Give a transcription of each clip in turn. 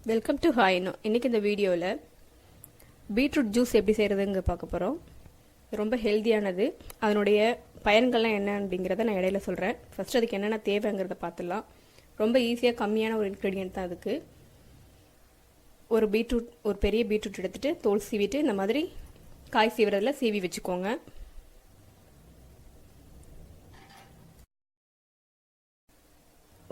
Welcome to Hi-Inno. இன்னைக்கு இந்த வீடியோவில் பீட்ரூட் ஜூஸ் எப்படி செய்கிறதுங்க பார்க்க போகிறோம். ரொம்ப ஹெல்த்தியானது. அதனுடைய பயன்கள்லாம் என்ன அப்படிங்கிறத நான் இடையில சொல்கிறேன். ஃபர்ஸ்ட் அதுக்கு என்னென்ன தேவைங்கிறத பார்த்துடலாம். ரொம்ப ஈஸியாக கம்மியான ஒரு இன்க்ரீடியன்ட் தான் அதுக்கு. ஒரு பெரிய பீட்ரூட் எடுத்துகிட்டு தோல் சீவிட்டு இந்த மாதிரி காய் சீவுறதுல சீவி வச்சுக்கோங்க.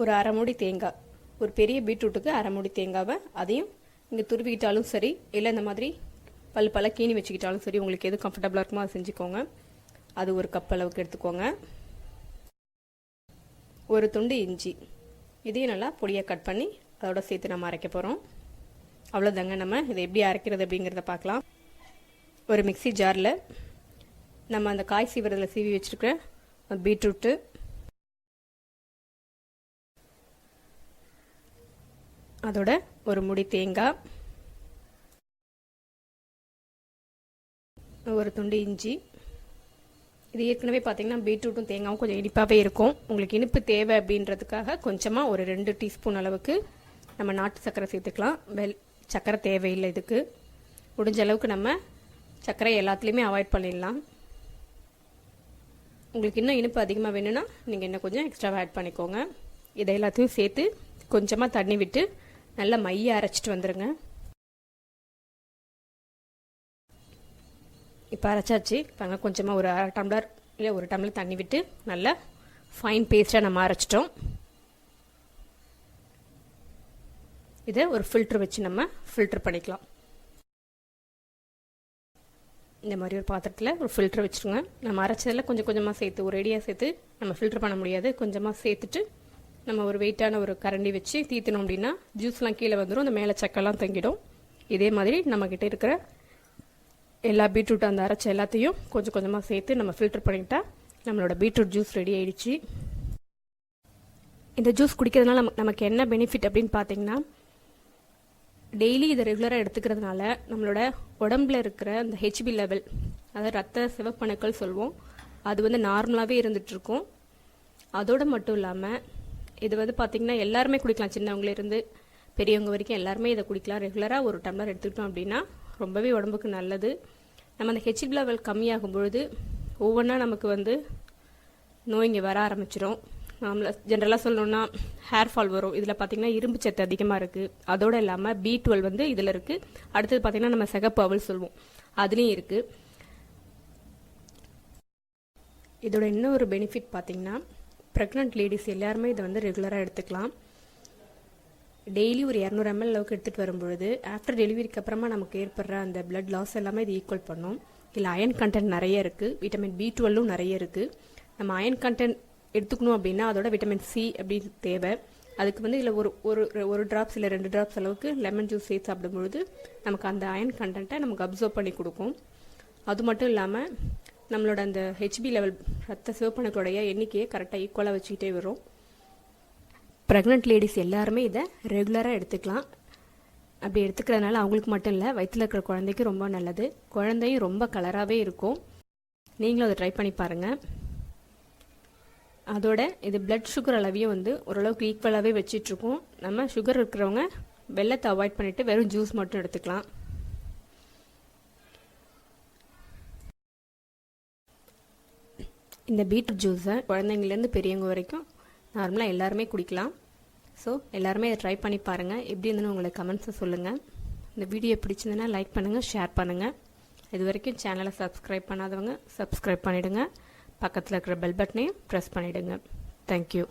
ஒரு அரை மூடி தேங்காய், ஒரு பெரிய பீட்ரூட்டுக்கு அரை மூடி தேங்காவை அதையும் இங்கே துருவிக்கிட்டாலும் சரி, இல்லை இந்த மாதிரி பல்ல கீனி வச்சுக்கிட்டாலும் சரி, உங்களுக்கு எது கம்ஃபர்டபுளாக இருக்குமோ அதை செஞ்சுக்கோங்க. அது ஒரு கப் அளவுக்கு எடுத்துக்கோங்க. ஒரு துண்டு இஞ்சி, இதையும் நல்லா பொடியாக கட் பண்ணி அதோட சேர்த்து நம்ம அரைக்க போகிறோம். அவ்வளோதாங்க. நம்ம இதை எப்படி அரைக்கிறது அப்படிங்கிறத பார்க்கலாம். ஒரு மிக்சி ஜாரில் நம்ம அந்த காய் சீவுறதுல சீவி வச்சுருக்கிற பீட்ரூட்டு, அதோட ஒரு முடி தேங்காய், ஒரு துண்டு இஞ்சி. இது ஏற்கனவே பார்த்தீங்கன்னா பீட்ரூட்டும் தேங்காயும் கொஞ்சம் இனிப்பாகவே இருக்கும். உங்களுக்கு இனிப்பு தேவை அப்படின்றதுக்காக கொஞ்சமாக ஒரு 2 டீஸ்பூன் அளவுக்கு நம்ம நாட்டு சர்க்கரை சேர்த்துக்கலாம். சர்க்கரை தேவையில்லை இதுக்கு. முடிஞ்ச அளவுக்கு நம்ம சர்க்கரை எல்லாத்துலேயுமே அவாய்ட் பண்ணிடலாம். உங்களுக்கு இன்னும் இனிப்பு அதிகமாக வேணும்னா நீங்கள் இன்னும் கொஞ்சம் எக்ஸ்ட்ராவாக ஆட் பண்ணிக்கோங்க. இதை எல்லாத்தையும் சேர்த்து கொஞ்சமாக தண்ணி விட்டு நல்லா மைய அரைச்சிட்டு வந்துடுங்க. இப்போ அரைச்சாச்சு. பாருங்க, கொஞ்சமாக ஒரு அரை டம்ளர் இல்லை ஒரு டம்ளர் தண்ணி விட்டு நல்லா ஃபைன் பேஸ்ட்டாக நம்ம அரைச்சிட்டோம். இதை ஒரு ஃபில்டர் வச்சு நம்ம ஃபில்டர் பண்ணிக்கலாம். இந்த மாதிரி ஒரு பாத்திரத்தில் ஒரு ஃபில்டர் வச்சுருங்க. நம்ம அரைச்சதில் கொஞ்சம் கொஞ்சமாக சேர்த்து ஒரு ரெடியாக சேர்த்து நம்ம ஃபில்டர் பண்ண முடியாது. கொஞ்சமாக சேர்த்துட்டு நம்ம ஒரு வெயிட்டான ஒரு கரண்டி வச்சு தீத்தினோம் அப்படின்னா ஜூஸ்லாம் கீழே வந்துடும், அந்த மேலே சக்கெல்லாம் தங்கிடும். இதே மாதிரி நம்மக்கிட்ட இருக்கிற எல்லா பீட்ரூட் அந்த அரைச்ச எல்லாத்தையும் கொஞ்சம் கொஞ்சமாக சேர்த்து நம்ம ஃபில்டர் பண்ணிக்கிட்டால் நம்மளோட பீட்ரூட் ஜூஸ் ரெடி ஆயிடுச்சு. இந்த ஜூஸ் குடிக்கிறதுனால நமக்கு என்ன பெனிஃபிட் அப்படின்னு பார்த்தீங்கன்னா, டெய்லி இதை ரெகுலராக எடுத்துக்கிறதுனால நம்மளோட உடம்புல இருக்கிற அந்த ஹெச்பி லெவல், அதாவது ரத்த சிவப்பணுக்கள் சொல்லுவோம், அது வந்து நார்மலாகவே இருந்துகிட்ருக்கும். அதோடு மட்டும் இல்லாமல் இது வந்து பார்த்திங்கன்னா எல்லாருமே குடிக்கலாம். சின்னவங்களிருந்து பெரியவங்க வரைக்கும் எல்லாருமே இதை குடிக்கலாம். ரெகுலராக ஒரு டம்ளர் எடுத்துக்கிட்டோம் அப்படின்னா ரொம்பவே உடம்புக்கு நல்லது. நம்ம அந்த ஹெச்பி லெவல் கம்மியாகும் பொழுது ஒவ்வொன்றா நமக்கு வந்து நோய்ங்க வர ஆரம்பிச்சிடும். நம்மள ஜென்ரலாக சொல்லணும்னா ஹேர் ஃபால் வரும். இதில் பார்த்திங்கன்னா இரும்பு சத்து அதிகமாக இருக்குது. அதோடு இல்லாமல் B12 வந்து இதில் இருக்குது. அடுத்தது பார்த்திங்கன்னா நம்ம சிகப்பு அவல் சொல்லுவோம், அதுலேயும் இருக்குது. இதோட இன்னும் ஒரு பெனிஃபிட் பார்த்திங்கன்னா, ப்ரெக்னென்ட் லேடிஸ் எல்லாருமே இதை வந்து ரெகுலராக எடுத்துக்கலாம். டெய்லி ஒரு 200 ml அளவுக்கு எடுத்துகிட்டு வரும்பொழுது ஆஃப்டர் டெலிவரிக்கு அப்புறமா நமக்கு ஏற்படுற அந்த பிளட் லாஸ் எல்லாமே இது ஈக்குவல் பண்ணும். இதில் அயன் கண்டென்ட் நிறைய இருக்குது, விட்டமின் B12 நிறைய இருக்குது. நம்ம அயன் கண்டென்ட் எடுத்துக்கணும் அப்படின்னா அதோட விட்டமின் C அப்படி தேவை. அதுக்கு வந்து இதில் ஒரு ட்ராப்ஸ் இல்லை 2 ட்ராப்ஸ் அளவுக்கு லெமன் ஜூஸ் சேர்த்து சாப்பிடும்பொழுது நமக்கு அந்த அயன் கண்டென்ட்டை நமக்கு அப்சர்வ் பண்ணி கொடுக்கும். அது மட்டும் இல்லாமல் நம்மளோட அந்த ஹெச்பி லெவல், ரத்த சிவப்பணுக்களுடைய எண்ணிக்கையை கரெக்டாக ஈக்குவலாக வச்சுக்கிட்டே வரும். ப்ரெக்னென்ட் லேடிஸ் எல்லாருமே இதை ரெகுலராக எடுத்துக்கலாம். அப்படி எடுத்துக்கிறதுனால அவங்களுக்கு மட்டும் இல்லை, வயிற்றில் இருக்கிற குழந்தைக்கு ரொம்ப நல்லது. குழந்தையும் ரொம்ப கலராகவே இருக்கும். நீங்களும் அதை ட்ரை பண்ணி பாருங்கள். அதோட இது பிளட் சுகர் அளவையும் வந்து ஓரளவுக்கு ஈக்குவலாகவே வச்சிட்ருக்கோம். நம்ம சுகர் இருக்கிறவங்க வெல்லத்தை அவாய்ட் பண்ணிவிட்டு வெறும் ஜூஸ் மட்டும் எடுத்துக்கலாம். இந்த பீட்ரூட் ஜூஸை குழந்தைங்கலேருந்து பெரியவங்க வரைக்கும் நார்மலாக எல்லாருமே குடிக்கலாம். ஸோ எல்லாருமே இதை ட்ரை பண்ணி பாருங்கள். எப்படி இருந்துன்னு உங்களுக்கு கமெண்ட்ஸை சொல்லுங்கள். இந்த வீடியோ பிடிச்சிருந்ததுன்னா லைக் பண்ணுங்கள், ஷேர் பண்ணுங்கள். இது வரைக்கும் சேனலை சப்ஸ்கிரைப் பண்ணாதவங்க சப்ஸ்கிரைப் பண்ணிவிடுங்க. பக்கத்தில் இருக்கிற பெல் பட்டனையும் ப்ரெஸ் பண்ணிவிடுங்க. தேங்க்யூ.